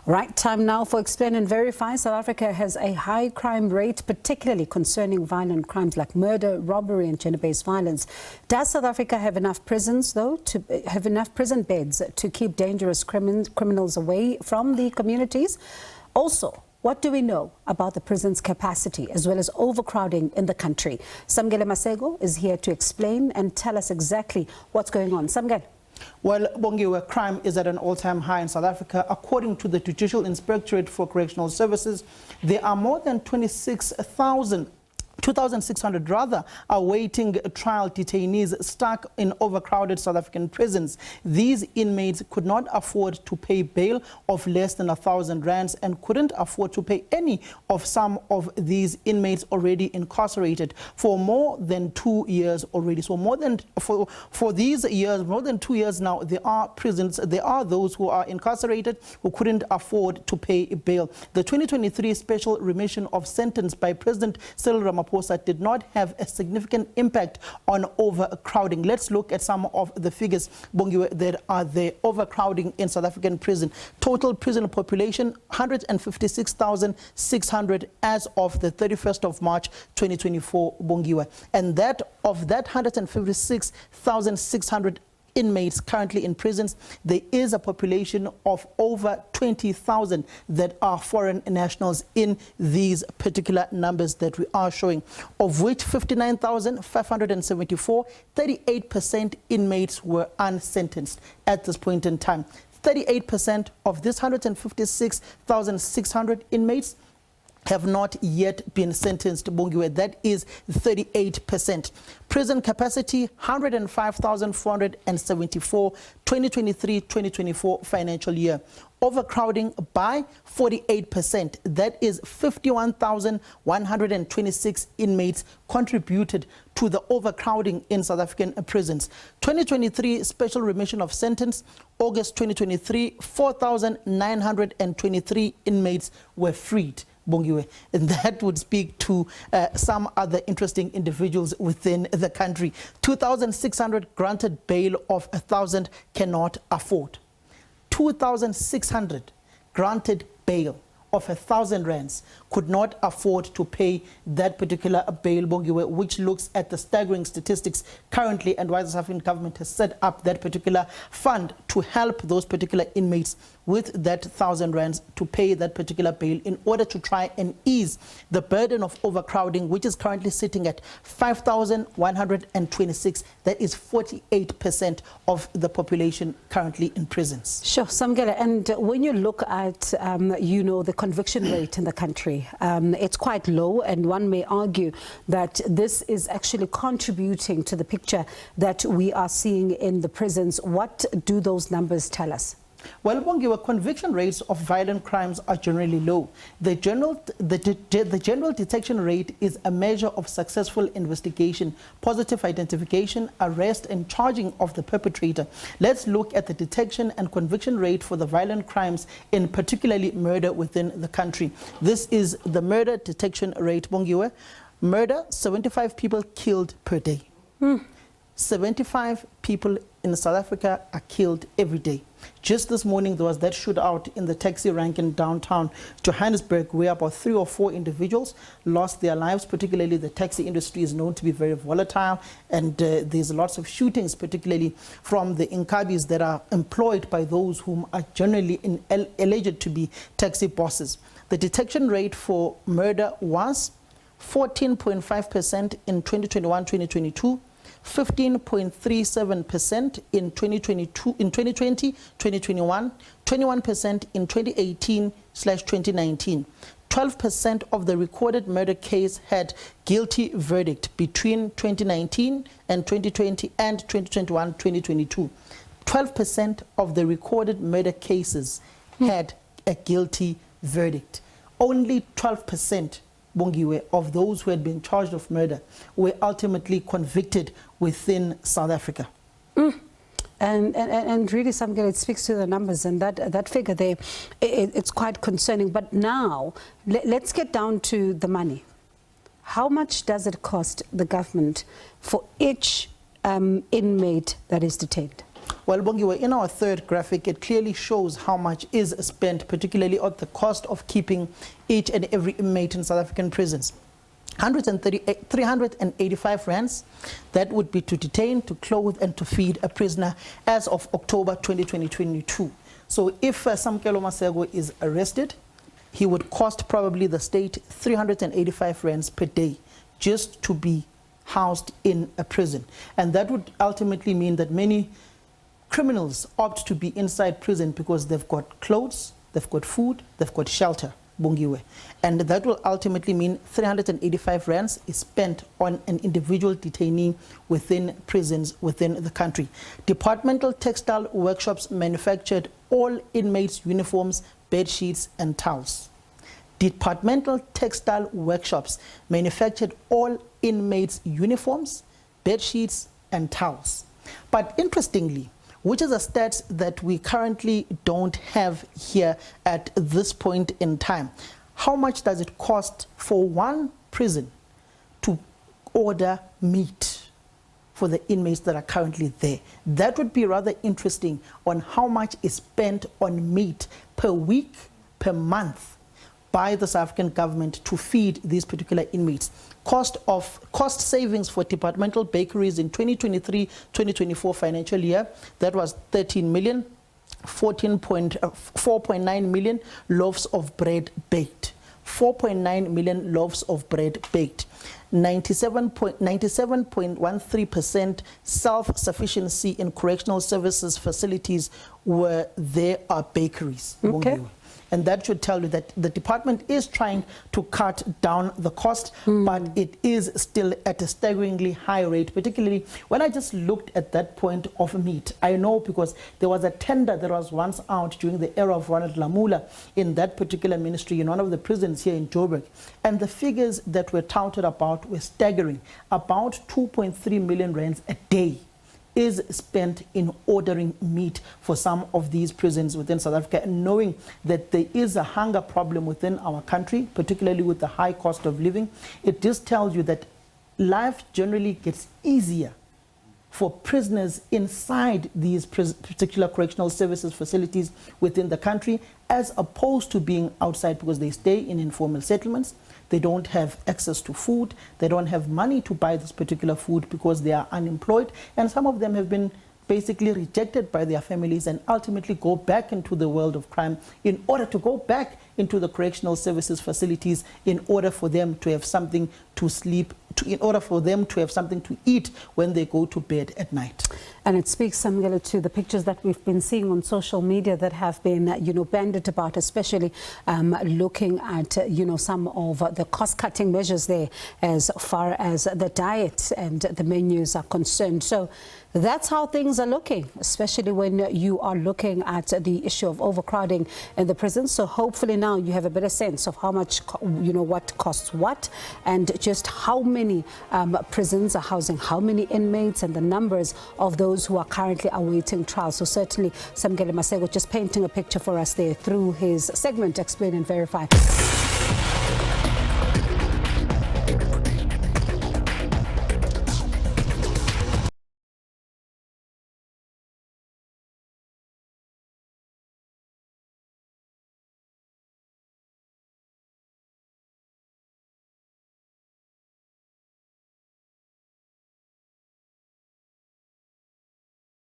Right, time now for Explain and Verify. South Africa has a high crime rate, particularly concerning violent crimes like murder, robbery and gender-based violence. Does South Africa have enough prisons, though, to have enough prison beds to keep dangerous criminals away from the communities? Also, what do we know about the prison's capacity as well as overcrowding in the country? Samgele Masego is here to explain and tell us exactly what's going on. Samgele. Well, Bongiwe, crime is at an all-time high in South Africa. According to the Judicial Inspectorate for Correctional Services, there are more than 2,600 awaiting trial detainees stuck in overcrowded South African prisons. These inmates could not afford to pay bail of less than 1,000 rands and couldn't afford to pay any of some of these inmates already incarcerated for more than 2 years already. So for these years, more than 2 years now, there are those who are incarcerated who couldn't afford to pay bail. The 2023 special remission of sentence by President Cyril Ramaphosa did not have a significant impact on overcrowding. Let's look at some of the figures, Bongiwe, that are the overcrowding in South African prison. Total prison population, 156,600 as of the 31st of March 2024, Bongiwe. And that of that 156,600 inmates currently in prisons, there is a population of over 20,000 that are foreign nationals in these particular numbers that we are showing, of which 59,574, 38% inmates were unsentenced at this point in time. 38% of this 156,600 inmates have not yet been sentenced, Bongiwe. That is 38%. Prison capacity, 105,474, 2023-2024 financial year. Overcrowding by 48%. That is 51,126 inmates contributed to the overcrowding in South African prisons. 2023 special remission of sentence, August 2023, 4,923 inmates were freed, Bongiwe. And that would speak to some other interesting individuals within the country. 2,600 granted bail of 1,000 cannot afford. 2,600 granted bail of 1,000 rands could not afford to pay that particular bail, Bongiwe, which looks at the staggering statistics currently and why the South African government has set up that particular fund to help those particular inmates with that 1,000 rands to pay that particular bail in order to try and ease the burden of overcrowding, which is currently sitting at 5,126. That is 48% of the population currently in prisons. Sure, Samgele, and when you look at, the conviction rate in the country, it's quite low, and one may argue that this is actually contributing to the picture that we are seeing in the prisons. What do those numbers tell us? Well, Bongiwe, conviction rates of violent crimes are generally low. The general detection rate is a measure of successful investigation, positive identification, arrest and charging of the perpetrator. Let's look at the detection and conviction rate for the violent crimes, in particularly murder within the country. This is the murder detection rate, Bongiwe. Murder, 75 people killed per day. 75 people in South Africa are killed every day. Just this morning, there was that shootout in the taxi rank in downtown Johannesburg, where about 3 or 4 individuals lost their lives. Particularly, the taxi industry is known to be very volatile, and there's lots of shootings, particularly from the inkabis that are employed by those whom are generally alleged to be taxi bosses. The detection rate for murder was 14.5% in 2021-2022. 15.37% in 2020-2021, 21% in 2018/2019. 12% of the recorded murder case had guilty verdict between 2019 and 2020 and 2021-2022. 12% of the recorded murder cases had a guilty verdict. Only 12%, Bongiwe, of those who had been charged of murder were ultimately convicted within South Africa. And really, Samgele, it speaks to the numbers, and that figure there, it's quite concerning. But now, let's get down to the money. How much does it cost the government for each inmate that is detained? Well, Bongiwe, in our third graphic, it clearly shows how much is spent, particularly on the cost of keeping each and every inmate in South African prisons. 385 rands, that would be to detain, to clothe and to feed a prisoner as of October 2022. So if Samkelo Masego is arrested, he would cost probably the state 385 rands per day just to be housed in a prison. And that would ultimately mean that many criminals opt to be inside prison because they've got clothes, they've got food, they've got shelter. Bongiwe. And that will ultimately mean 385 rands is spent on an individual detainee within prisons within the country. Departmental textile workshops manufactured all inmates' uniforms, bed sheets and towels. Departmental textile workshops manufactured all inmates' uniforms, bed sheets and towels. But interestingly, which is a stat that we currently don't have here at this point in time. How much does it cost for one prison to order meat for the inmates that are currently there? That would be rather interesting on how much is spent on meat per week, per month by the South African government to feed these particular inmates. Cost savings for departmental bakeries in 2023-2024 financial year, that was 13 million, 4.9 million loaves of bread baked. 4.9 million loaves of bread baked. 97.13% self-sufficiency in correctional services facilities where there are bakeries. Okay. And that should tell you that the department is trying to cut down the cost, but it is still at a staggeringly high rate, particularly when I just looked at that point of meat. I know because there was a tender that was once out during the era of Ronald Lamula in that particular ministry in one of the prisons here in Joburg. And the figures that were touted about were staggering. About 2.3 million rands a day is spent in ordering meat for some of these prisons within South Africa, and knowing that there is a hunger problem within our country, particularly with the high cost of living, it just tells you that life generally gets easier for prisoners inside these particular correctional services facilities within the country, as opposed to being outside, because they stay in informal settlements. They don't have access to food. They don't have money to buy this particular food because they are unemployed. And some of them have been basically rejected by their families and ultimately go back into the world of crime in order to go back into the correctional services facilities in order for them to have something to sleep, in order for them to have something to eat when they go to bed at night. And it speaks, Samgelo, to the pictures that we've been seeing on social media that have been, bandied about, especially looking at, some of the cost-cutting measures there as far as the diet and the menus are concerned. So that's how things are looking, especially when you are looking at the issue of overcrowding in the prisons. So hopefully now you have a better sense of how much, what costs what, and just how many prisons are housing how many inmates, and the numbers of those who are currently awaiting trial. So certainly Samkelo Masego just painting a picture for us there through his segment Explain and Verify.